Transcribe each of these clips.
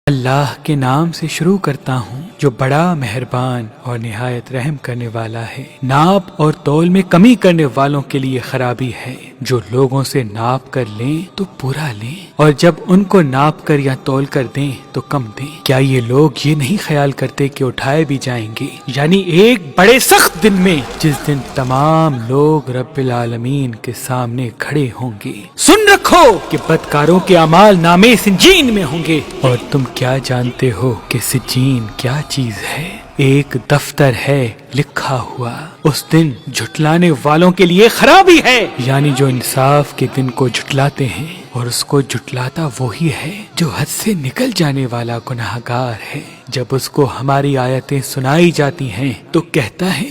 اللہ کے نام سے شروع کرتا ہوں جو بڑا مہربان اور نہایت رحم کرنے والا ہے۔ ناپ اور تول میں کمی کرنے والوں کے لیے خرابی ہے، جو لوگوں سے ناپ کر لیں تو پورا لیں، اور جب ان کو ناپ کر یا تول کر دیں تو کم دیں۔ کیا یہ لوگ یہ نہیں خیال کرتے کہ اٹھائے بھی جائیں گے، یعنی ایک بڑے سخت دن میں، جس دن تمام لوگ رب العالمین کے سامنے کھڑے ہوں گے۔ سن رکھو کہ بدکاروں کے اعمال نامے سجین میں ہوں گے، اور تم کیا جانتے ہو کہ سجین کیا چیز ہے؟ ایک دفتر ہے لکھا ہوا، اس دن جھٹلانے والوں کے لیے خرابی ہے، یعنی جو انصاف کے دن کو جھٹلاتے ہیں، اور اس کو جھٹلاتا وہی ہے جو حد سے نکل جانے والا گناہگار ہے۔ جب اس کو ہماری آیتیں سنائی جاتی ہیں تو کہتا ہے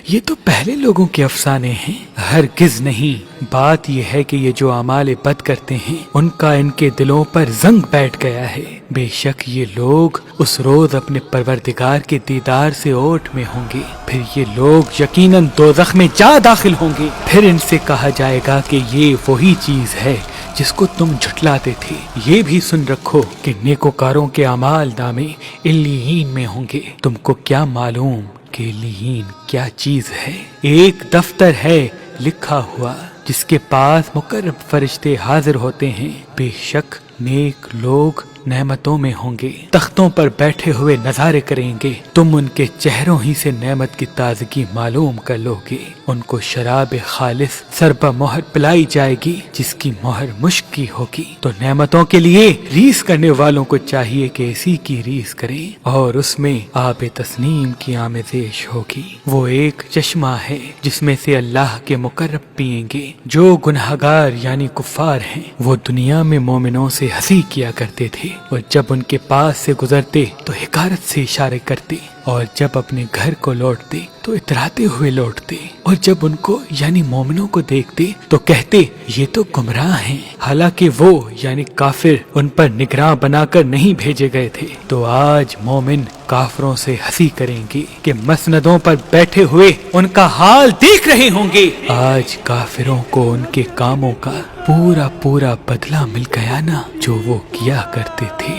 یہ تو پہلے لوگوں کے افسانے ہیں۔ ہرگز نہیں، بات یہ ہے کہ یہ جو اعمال بد کرتے ہیں ان کا ان کے دلوں پر زنگ بیٹھ گیا ہے۔ بے شک یہ لوگ اس روز اپنے پروردگار کے دیدار سے اوٹ میں ہوں گے، پھر یہ لوگ یقیناً دوزخ میں جا داخل ہوں گے۔ پھر ان سے کہا جائے گا کہ یہ وہی چیز ہے جس کو تم جھٹلاتے تھے۔ یہ بھی سن رکھو کہ نیکوکاروں کے اعمال نامے علیین میں ہوں گے۔ تم کو کیا معلوم کہ علیین کیا چیز ہے؟ ایک دفتر ہے لکھا ہوا جس کے پاس مقرب فرشتے حاضر ہوتے ہیں۔ بے شک نیک لوگ نعمتوں میں ہوں گے، تختوں پر بیٹھے ہوئے نظارے کریں گے، تم ان کے چہروں ہی سے نعمت کی تازگی معلوم کر لو گے۔ ان کو شراب خالص سربہ مہر پلائی جائے گی جس کی مہر مشک کی ہوگی۔ تو نعمتوں کے لیے ریس کرنے والوں کو چاہیے کہ اسی کی ریس کریں، اور اس میں آب تسنیم کی آمیزش ہوگی۔ وہ ایک چشمہ ہے جس میں سے اللہ کے مقرب پئیں گے۔ جو گنہگار یعنی کفار ہیں وہ دنیا میں مومنوں سے ہنسی کیا کرتے تھے، اور جب ان کے پاس سے گزرتے تو حقارت سے اشارے کرتے، اور جب اپنے گھر کو لوٹتے تو اتراتے ہوئے لوٹتے، اور جب ان کو یعنی مومنوں کو دیکھتے تو کہتے یہ تو گمراہ ہیں، حالانکہ وہ یعنی کافر ان پر نگراں بنا کر نہیں بھیجے گئے تھے۔ تو آج مومن کافروں سے ہنسی کریں گے کہ مسندوں پر بیٹھے ہوئے ان کا حال دیکھ رہے ہوں گے۔ آج کافروں کو ان کے کاموں کا پورا بدلہ مل گیا نا، جو وہ کیا کرتے تھے۔